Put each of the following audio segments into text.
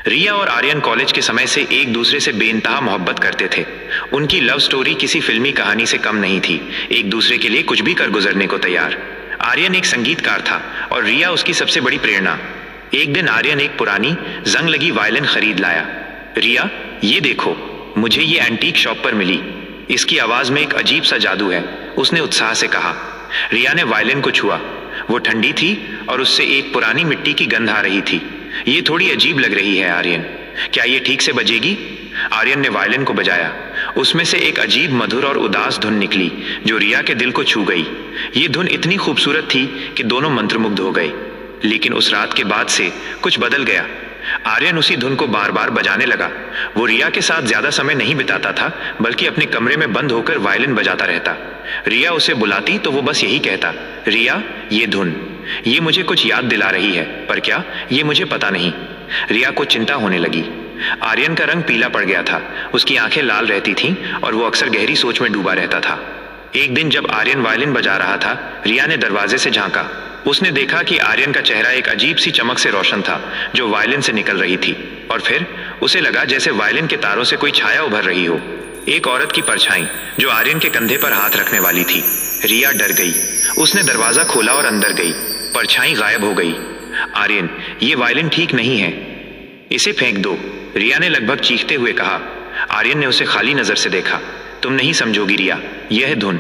रिया और आर्यन कॉलेज के समय से एक दूसरे से बेइंतहा मोहब्बत करते थे। उनकी लव स्टोरी किसी फिल्मी कहानी से कम नहीं थी, एक दूसरे के लिए कुछ भी कर गुजरने को तैयार। आर्यन एक संगीतकार था और रिया उसकी सबसे बड़ी प्रेरणा। एक दिन आर्यन एक पुरानी जंग लगी वायलिन खरीद लाया। रिया, ये देखो, मुझे ये एंटीक शॉप पर मिली, इसकी आवाज में एक अजीब सा जादू है, उसने उत्साह से कहा। रिया ने वायलिन को छुआ, वो ठंडी थी और उससे एक पुरानी मिट्टी की गंध आ रही थी। ये थोड़ी अजीब लग रही है आर्यन, क्या ये ठीक से बजेगी? आर्यन ने वायलिन को बजाया। उसमें से एक अजीब मधुर और उदास धुन निकली जो रिया के दिल को छू गई। ये धुन इतनी खूबसूरत थी कि दोनों मंत्रमुग्ध हो गए। लेकिन उस रात के बाद से कुछ बदल गया। आर्यन उसी धुन को बार बार बजाने लगा। वो रिया के साथ ज्यादा समय नहीं बिताता था, बल्कि अपने कमरे में बंद होकर वायलिन बजाता रहता। रिया उसे बुलाती तो वो बस यही कहता, रिया, ये धुन, ये मुझे कुछ याद दिला रही है, पर क्या, ये मुझे पता नहीं। रिया को चिंता होने लगी। आर्यन का रंग पीला पड़ गया था, उसकी आंखें लाल रहती थीं और वो अक्सर गहरी सोच में डूबा रहता था। एक दिन जब आर्यन वायलिन बजा रहा था, रिया ने दरवाजे से झांका। उसने देखा कि आर्यन का चेहरा एक अजीब सी चमक से रोशन था जो वायलिन से निकल रही थी, और फिर उसे लगा जैसे वायलिन के तारों से कोई छाया उभर रही हो, एक औरत की परछाई जो आर्यन के कंधे पर हाथ रखने वाली थी। रिया डर गई। उसने दरवाजा खोला और अंदर गई। परछाई गायब हो गई। आर्यन, ये वायलिन ठीक नहीं है, इसे फेंक दो, रिया ने लगभग चीखते हुए कहा। आर्यन ने उसे खाली नजर से देखा। तुम नहीं समझोगी रिया, यह धुन,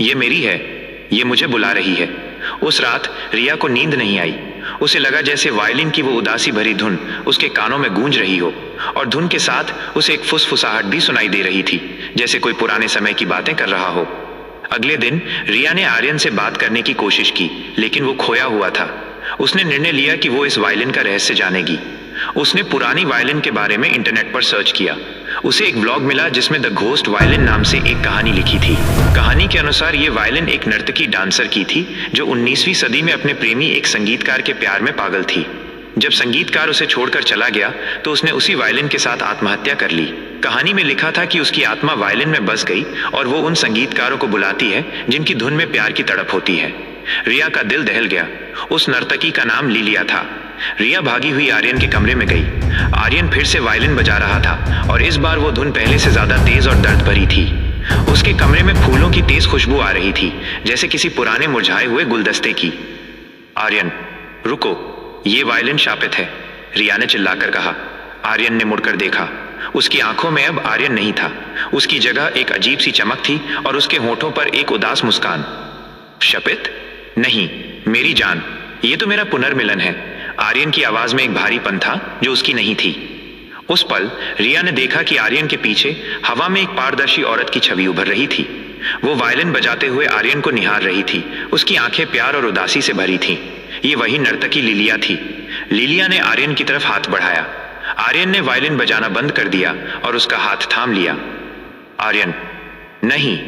ये मेरी है, ये मुझे बुला रही है। उस रात रिया को नींद नहीं आई। उसे लगा जैसे वायलिन की वो उदासी भरी धुन उसके कानों में गूंज रही हो, और धुन के साथ उसे एक फुसफुसाहट भी सुनाई दे रही थी, जैसे कोई पुराने समय की बातें कर रहा हो। अगले दिन रिया ने आर्यन से बात करने की कोशिश की, लेकिन वो खोया हुआ था। उसने निर्णय लिया कि वो इस वायलिन का रहस्य जानेगी। उसने पुरानी वायलिन के बारे में इंटरनेट पर सर्च किया। उसे एक ब्लॉग मिला जिसमें द घोस्ट वायलिन नाम से एक कहानी लिखी थी। कहानी के अनुसार ये वायलिन एक नर्तकी डांसर की थी जो 19वीं सदी में अपने प्रेमी एक संगीतकार के प्यार में पागल थी। जब संगीतकार उसे छोड़कर चला गया तो उसने उसी वायलिन के साथ आत्महत्या कर ली। कहानी में लिखा था कि उसकी आत्मा वायलिन में बस गई और वो उन संगीतकारों को बुलाती है जिनकी धुन में प्यार की तड़प होती है। रिया का दिल दहल गया। उस नर्तकी का नाम लिलिया था। रिया भागी हुई आर्यन के कमरे में गई। आर्यन फिर से वायलिन बजा रहा था और इस बार वो धुन पहले से ज्यादा तेज और दर्द भरी थी। उसके कमरे में फूलों की तेज खुशबू आ रही थी, जैसे किसी पुराने मुरझाए हुए गुलदस्ते की। आर्यन, रुको, ये वायलिन शापित है, रिया ने चिल्लाकर कहा। आर्यन ने मुड़कर देखा। उसकी आंखों में अब आर्यन नहीं था। उसकी जगह एक अजीब सी चमक थी और उसके होठों पर एक उदास मुस्कान। शपित? नहीं, मेरी जान, ये तो मेरा पुनर्मिलन है। आर्यन की आवाज में एक भारीपन था जो उसकी नहीं थी। उस पल रिया ने देखा कि आर्यन के पीछे हवा में एक पारदर्शी औरत की छवि उभर रही थी। वो वायलिन बजाते हुए आर्यन को निहार रही थी। उसकी आंखें प्यार और उदासी से भरी थीं। ये वही नर्तकी लिलिया थी। लिलिया ने आर्यन की तरफ हाथ बढ़ाया। आर्यन ने वायलिन बजाना बंद कर दिया और उसका हाथ थाम लिया। आर्यन, नहीं,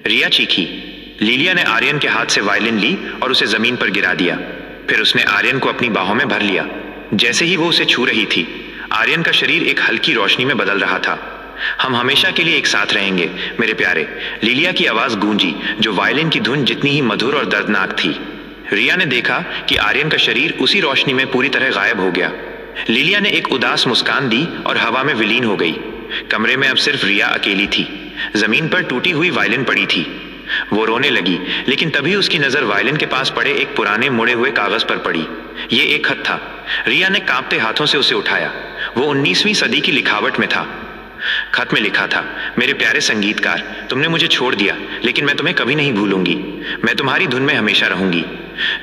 रिया चीखी। लिलिया ने आर्यन के हाथ से वायलिन ली और उसे जमीन पर गिरा दिया। फिर उसने आर्यन को अपनी बाहों में भर लिया। जैसे ही वो उसे छू रही थी, आर्यन का शरीर एक हल्की रोशनी में बदल रहा था। हम हमेशा के लिए एक साथ रहेंगे मेरे प्यारे, लिलिया की आवाज गूंजी, जो वायलिन की धुन जितनी ही मधुर और दर्दनाक थी। रिया ने देखा कि आर्यन का शरीर उसी रोशनी में पूरी तरह गायब हो गया। लिलिया ने एक उदास मुस्कान दी और हवा में विलीन हो गई। कमरे में अब सिर्फ रिया अकेली थी। जमीन पर टूटी हुई वायलिन पड़ी थी। वो रोने लगी, लेकिन तभी उसकी नजर वायलिन के पास पड़े एक पुराने मुड़े हुए कागज पर पड़ी। ये एक खत था। रिया ने कांपते हाथों से उसे उठाया। वो 19वीं सदी की लिखावट में था। खत में लिखा था, मेरे प्यारे संगीतकार, तुमने मुझे छोड़ दिया, लेकिन मैं तुम्हें कभी नहीं भूलूंगी। मैं तुम्हारी धुन में हमेशा रहूंगी।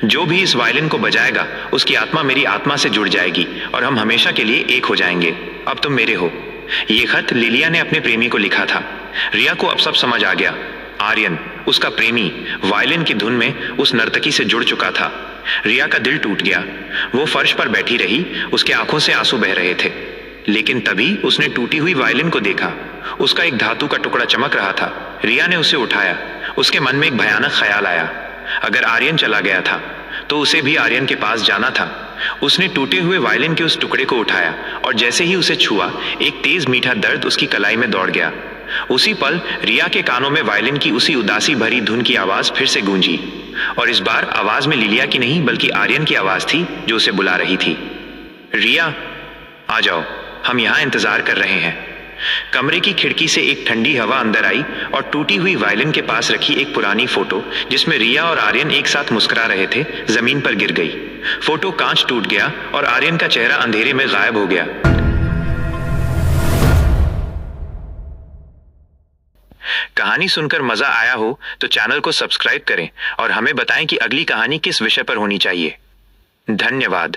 जो भी इस वायलिन को बजाएगा, उसकी आत्मा मेरी आत्मा से जुड़ जाएगी और हम हमेशा के लिए एक हो जाएंगे। अब तुम मेरे हो। ये खत लिलिया ने अपने प्रेमी को लिखा था। रिया को अब सब समझ आ गया। आर्यन, उसका प्रेमी, वायलिन की धुन में उस नर्तकी से जुड़ चुका था। रिया का दिल टूट गया। वो फर्श पर बैठी रही, उसके आंखों से आंसू बह रहे थे। लेकिन तभी उसने टूटी हुई वायलिन को देखा। उसका एक धातु का टुकड़ा चमक रहा था। रिया ने उसे उठाया। उसके मन में एक भयानक ख्याल आया। अगर आर्यन चला गया था तो उसे भी आर्यन के पास जाना था। उसने टूटे हुए वायलिन के उस टुकड़े को उठाया और जैसे ही उसे छुआ, एक तेज मीठा दर्द उसकी कलाई में दौड़ गया। उसी पल रिया के कानों में वायलिन की उसी उदासी भरी धुन की आवाज फिर से गूंजी, और इस बार आवाज में लिलिया की नहीं बल्कि आर्यन की आवाज थी जो उसे बुला रही थी। रिया, आ जाओ, हम यहाँ इंतजार कर रहे हैं। कमरे की खिड़की से एक ठंडी हवा अंदर आई और टूटी हुई वायलिन के पास रखी एक पुरानी फोटो जिसमें रिया और आर्यन एक साथ मुस्कुरा रहे थे, जमीन पर गिर गई। फोटो कांच टूट गया और आर्यन का चेहरा अंधेरे में गायब हो गया। कहानी सुनकर मजा आया हो तो चैनल को सब्सक्राइब करें और हमें बताएं कि अगली कहानी किस विषय पर होनी चाहिए। धन्यवाद।